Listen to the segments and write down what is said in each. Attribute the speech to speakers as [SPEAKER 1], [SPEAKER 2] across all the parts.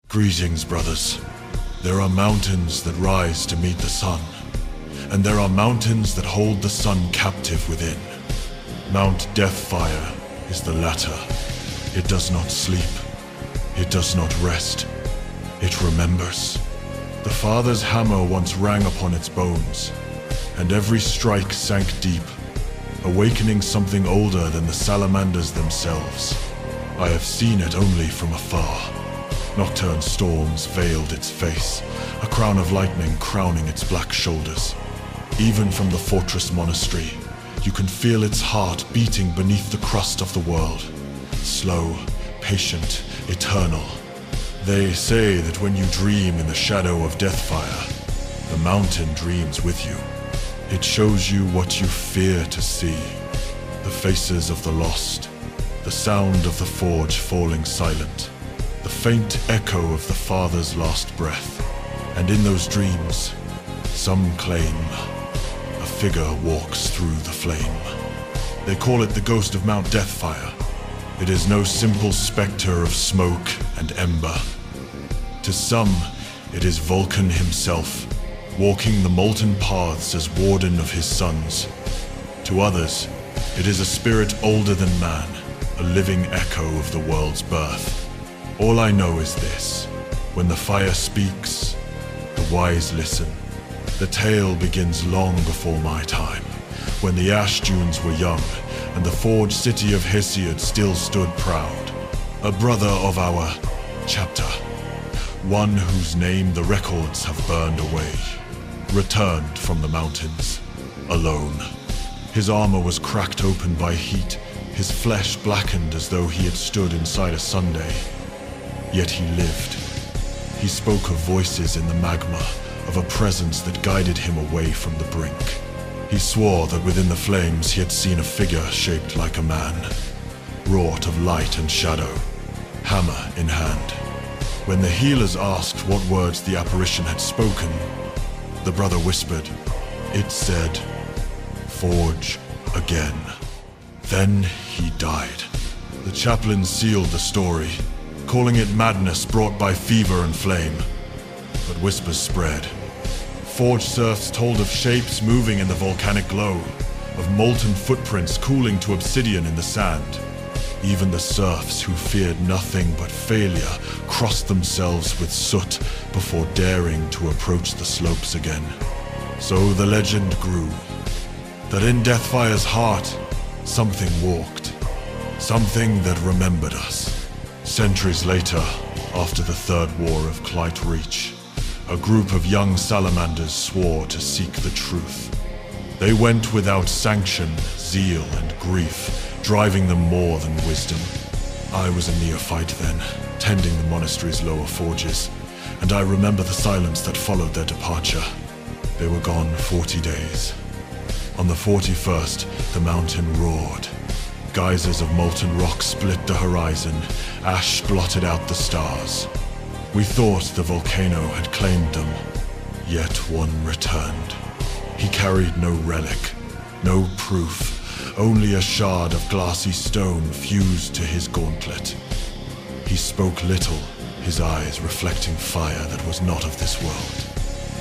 [SPEAKER 1] Greetings, brothers. There are mountains that rise to meet the sun, and there are mountains that hold the sun captive within. Mount Deathfire is the latter. It does not sleep. It does not rest. It remembers. The Father's hammer once rang upon its bones, and every strike sank deep, awakening something older than the Salamanders themselves. I have seen it only from afar. Nocturne storms veiled its face, a crown of lightning crowning its black shoulders. Even from the fortress monastery, you can feel its heart beating beneath the crust of the world. Slow, patient, eternal. They say that when you dream in the shadow of Deathfire, the mountain dreams with you. It shows you what you fear to see. The faces of the lost, the sound of the forge falling silent, the faint echo of the Father's last breath. And in those dreams, some claim a figure walks through the flame. They call it the Ghost of Mount Deathfire. It is no simple specter of smoke and ember. To some, it is Vulcan himself, walking the molten paths as warden of his sons. To others, it is a spirit older than man, a living echo of the world's birth. All I know is this: when the fire speaks, the wise listen. The tale begins long before my time, when the ash dunes were young, and the forged city of Hesiod still stood proud. A brother of our chapter, one whose name the records have burned away, returned from the mountains, alone. His armor was cracked open by heat, his flesh blackened as though he had stood inside a sundae. Yet he lived. He spoke of voices in the magma, of a presence that guided him away from the brink. He swore that within the flames he had seen a figure shaped like a man, wrought of light and shadow, hammer in hand. When the healers asked what words the apparition had spoken, the brother whispered, "It said, 'Forge again.'" Then he died. The chaplain sealed the story, calling it madness brought by fever and flame. But whispers spread. Forge serfs told of shapes moving in the volcanic glow, of molten footprints cooling to obsidian in the sand. Even the serfs who feared nothing but failure crossed themselves with soot before daring to approach the slopes again. So the legend grew, that in Deathfire's heart, something walked. Something that remembered us. Centuries later, after the Third War of Clyte Reach, a group of young salamanders swore to seek the truth. They went without sanction, zeal, and grief, driving them more than wisdom. I was a neophyte then, tending the monastery's lower forges, and I remember the silence that followed their departure. They were gone 40 days. On the 41st, the mountain roared. Geysers of molten rock split the horizon, ash blotted out the stars. We thought the volcano had claimed them, yet one returned. He carried no relic, no proof, only a shard of glassy stone fused to his gauntlet. He spoke little, his eyes reflecting fire that was not of this world.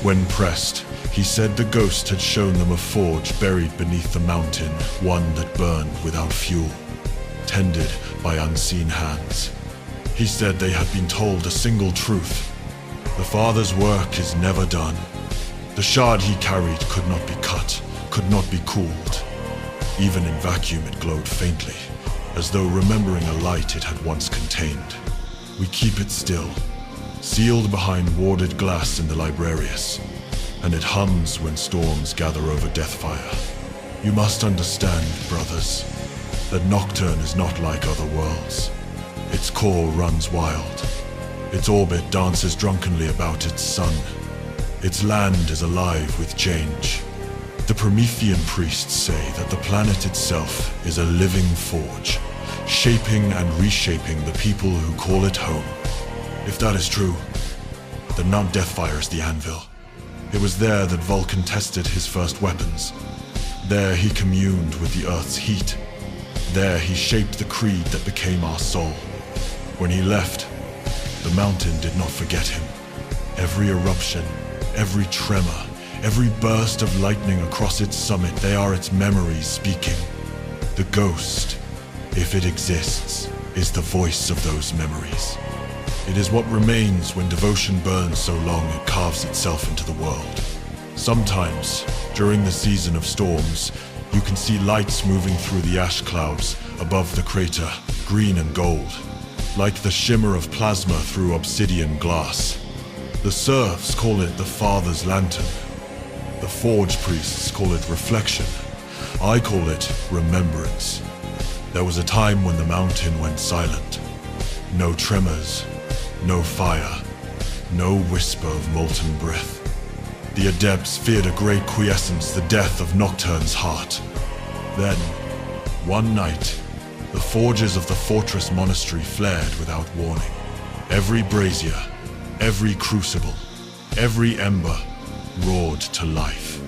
[SPEAKER 1] When pressed, he said the ghost had shown them a forge buried beneath the mountain, one that burned without fuel, tended by unseen hands. He said they had been told a single truth: the Father's work is never done. The shard he carried could not be cut, could not be cooled. Even in vacuum it glowed faintly, as though remembering a light it had once contained. We keep it still, sealed behind warded glass in the librarius, and it hums when storms gather over Deathfire. You must understand, brothers, that Nocturne is not like other worlds. Its core runs wild. Its orbit dances drunkenly about its sun. Its land is alive with change. The Promethean priests say that the planet itself is a living forge, shaping and reshaping the people who call it home. If that is true, then Mount Deathfire is the anvil. It was there that Vulcan tested his first weapons. There he communed with the Earth's heat. There he shaped the creed that became our soul. When he left, The mountain did not forget him. Every eruption, every tremor, every burst of lightning across its summit, they are its memories speaking. The ghost, if it exists, is the voice of those memories. It is what remains when devotion burns so long it carves itself into the world. Sometimes, during the season of storms, you can see lights moving through the ash clouds above the crater, green and gold, like the shimmer of plasma through obsidian glass. The serfs call it the Father's Lantern. The Forge priests call it reflection. I call it remembrance. There was a time when the mountain went silent. No tremors, no fire, no whisper of molten breath. The adepts feared a great quiescence, the death of Nocturne's heart. Then, one night, the forges of the fortress monastery flared without warning. Every brazier, every crucible, every ember roared to life.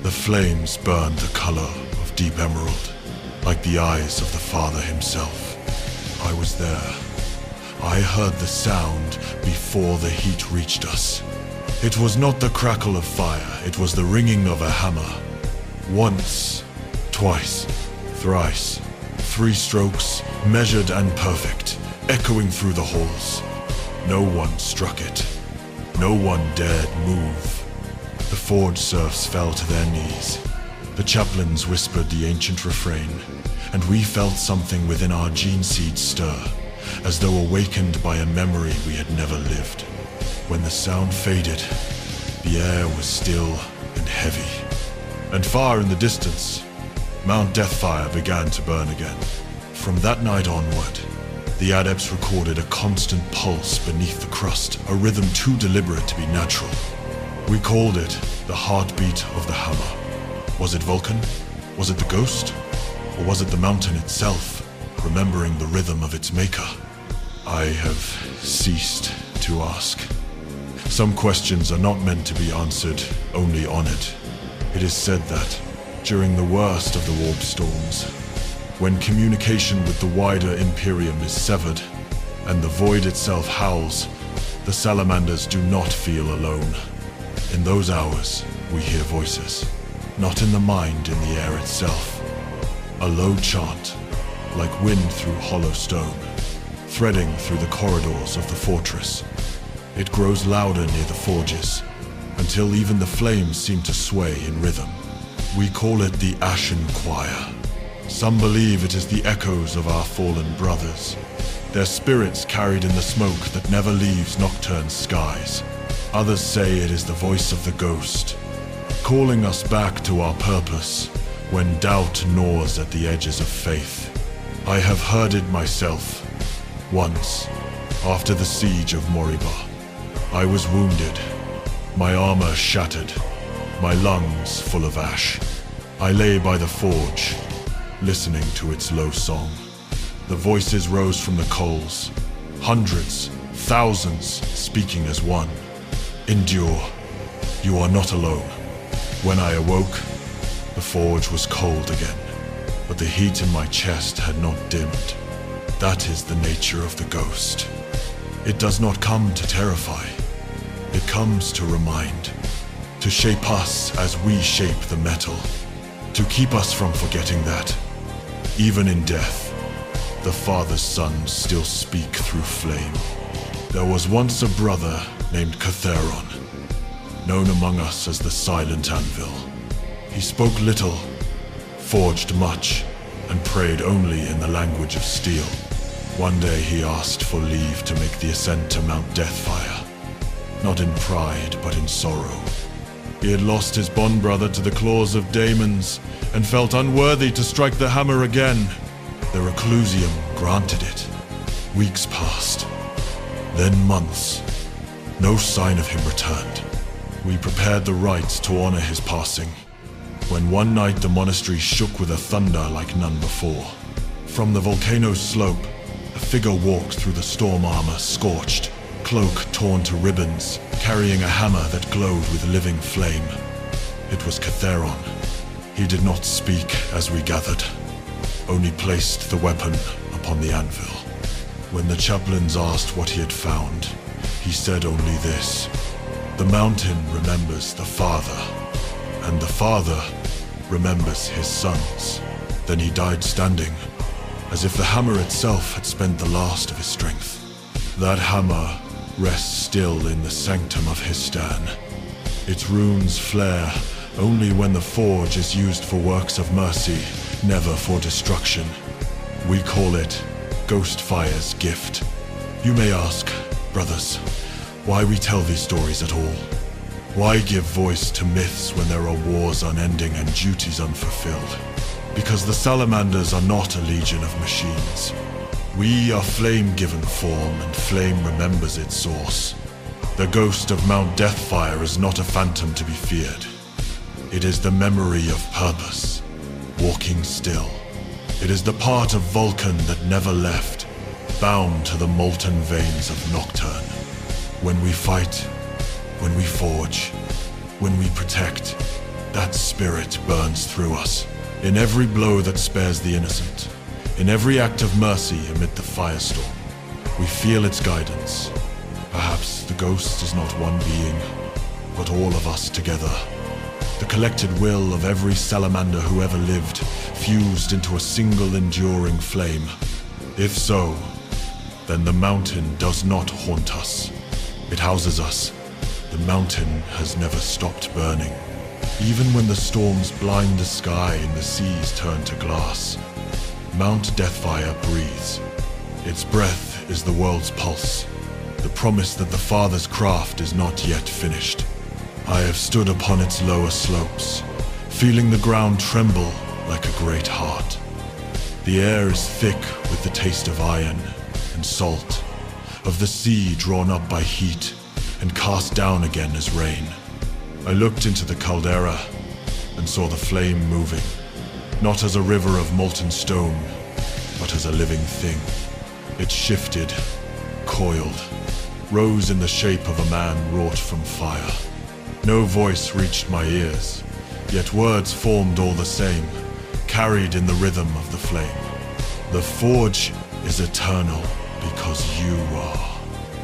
[SPEAKER 1] The flames burned the color of deep emerald, like the eyes of the Father himself. I was there. I heard the sound before the heat reached us. It was not the crackle of fire, it was the ringing of a hammer. Once, twice, thrice, 3 strokes, measured and perfect, echoing through the halls. No one struck it. No one dared move. The forge serfs fell to their knees. The chaplains whispered the ancient refrain, and we felt something within our gene seeds stir, as though awakened by a memory we had never lived. When the sound faded, the air was still and heavy. And far in the distance, Mount Deathfire began to burn again. From that night onward, the adepts recorded a constant pulse beneath the crust, a rhythm too deliberate to be natural. We called it the heartbeat of the hammer. Was it Vulcan? Was it the ghost? Or was it the mountain itself, remembering the rhythm of its maker? I have ceased to ask. Some questions are not meant to be answered only on it. It is said that, during the worst of the warp storms, when communication with the wider Imperium is severed, and the void itself howls, the Salamanders do not feel alone. In those hours, we hear voices, not in the mind, in the air itself. A low chant, like wind through hollow stone, threading through the corridors of the fortress. It grows louder near the forges, until even the flames seem to sway in rhythm. We call it the Ashen Choir. Some believe it is the echoes of our fallen brothers, their spirits carried in the smoke that never leaves Nocturne's skies. Others say it is the voice of the ghost, calling us back to our purpose when doubt gnaws at the edges of faith. I have heard it myself. Once, after the siege of Moribah, I was wounded, my armor shattered, my lungs full of ash. I lay by the forge, listening to its low song. The voices rose from the coals, hundreds, thousands, speaking as one. Endure, you are not alone. When I awoke, the forge was cold again, but the heat in my chest had not dimmed. That is the nature of the ghost. It does not come to terrify. It comes to remind, to shape us as we shape the metal, to keep us from forgetting that, even in death, the Father's sons still speak through flame. There was once a brother named Catheron, known among us as the Silent Anvil. He spoke little, forged much, and prayed only in the language of steel. One day he asked for leave to make the ascent to Mount Deathfire. Not in pride, but in sorrow. He had lost his bond brother to the claws of daemons, and felt unworthy to strike the hammer again. The Reclusium granted it. Weeks passed, then months. No sign of him returned. We prepared the rites to honor his passing, when one night the monastery shook with a thunder like none before. From the volcano's slope, a figure walked through the storm armor, scorched, cloak torn to ribbons, carrying a hammer that glowed with living flame. It was Catheron. He did not speak as we gathered, only placed the weapon upon the anvil. When the chaplains asked what he had found, he said only this: the mountain remembers the father, and the father remembers his sons. Then he died standing, as if the hammer itself had spent the last of his strength. That hammer rests still in the sanctum of his stand. Its runes flare only when the forge is used for works of mercy, never for destruction. We call it Ghostfire's gift. You may ask, brothers, why we tell these stories at all. Why give voice to myths when there are wars unending and duties unfulfilled? Because the Salamanders are not a legion of machines. We are flame given form, and flame remembers its source. The Ghost of Mount Deathfire is not a phantom to be feared. It is the memory of purpose, walking still. It is the part of Vulcan that never left, bound to the molten veins of Nocturne. When we fight, when we forge, when we protect, that spirit burns through us. In every blow that spares the innocent, in every act of mercy amid the firestorm, we feel its guidance. Perhaps the ghost is not one being, but all of us together. The collected will of every salamander who ever lived, fused into a single enduring flame. If so, then the mountain does not haunt us. It houses us. The mountain has never stopped burning. Even when the storms blind the sky and the seas turn to glass, Mount Deathfire breathes. Its breath is the world's pulse, the promise that the Father's craft is not yet finished. I have stood upon its lower slopes, feeling the ground tremble like a great heart. The air is thick with the taste of iron and salt, of the sea drawn up by heat and cast down again as rain. I looked into the caldera and saw the flame moving, not as a river of molten stone, but as a living thing. It shifted, coiled, rose in the shape of a man wrought from fire. No voice reached my ears, yet words formed all the same, carried in the rhythm of the flame. The forge is eternal because you are.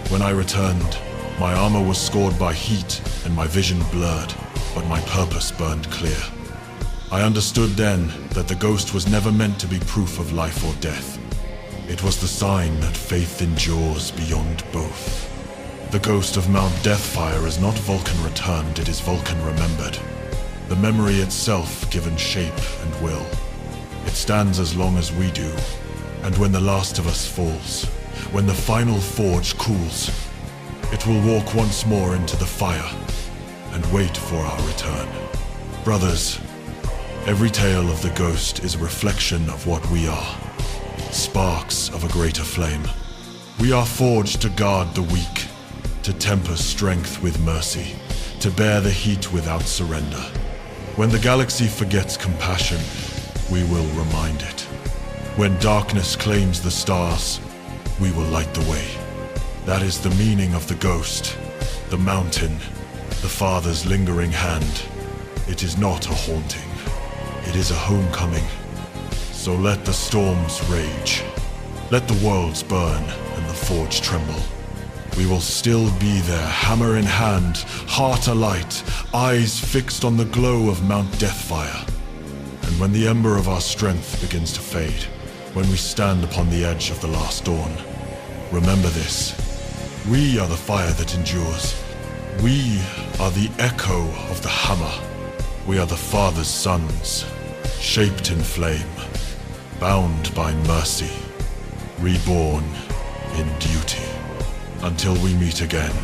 [SPEAKER 1] When I returned, my armor was scored by heat and my vision blurred, but my purpose burned clear. I understood then that the ghost was never meant to be proof of life or death. It was the sign that faith endures beyond both. The Ghost of Mount Deathfire is not Vulcan returned, it is Vulcan remembered. The memory itself given shape and will. It stands as long as we do, and when the last of us falls, when the final forge cools, it will walk once more into the fire and wait for our return. Brothers, every tale of the ghost is a reflection of what we are, sparks of a greater flame. We are forged to guard the weak, to temper strength with mercy, to bear the heat without surrender. When the galaxy forgets compassion, we will remind it. When darkness claims the stars, we will light the way. That is the meaning of the ghost, the mountain, the Father's lingering hand. It is not a haunting, it is a homecoming. So let the storms rage, let the worlds burn and the forge tremble. We will still be there, hammer in hand, heart alight, eyes fixed on the glow of Mount Deathfire. And when the ember of our strength begins to fade, when we stand upon the edge of the last dawn, remember this: we are the fire that endures. We are the echo of the hammer. We are the Father's sons, shaped in flame, bound by mercy, reborn in duty. Until we meet again,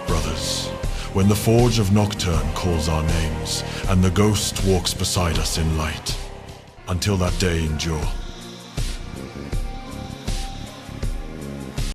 [SPEAKER 1] brothers, when the Forge of Nocturne calls our names, and the ghost walks beside us in light. Until that day endure.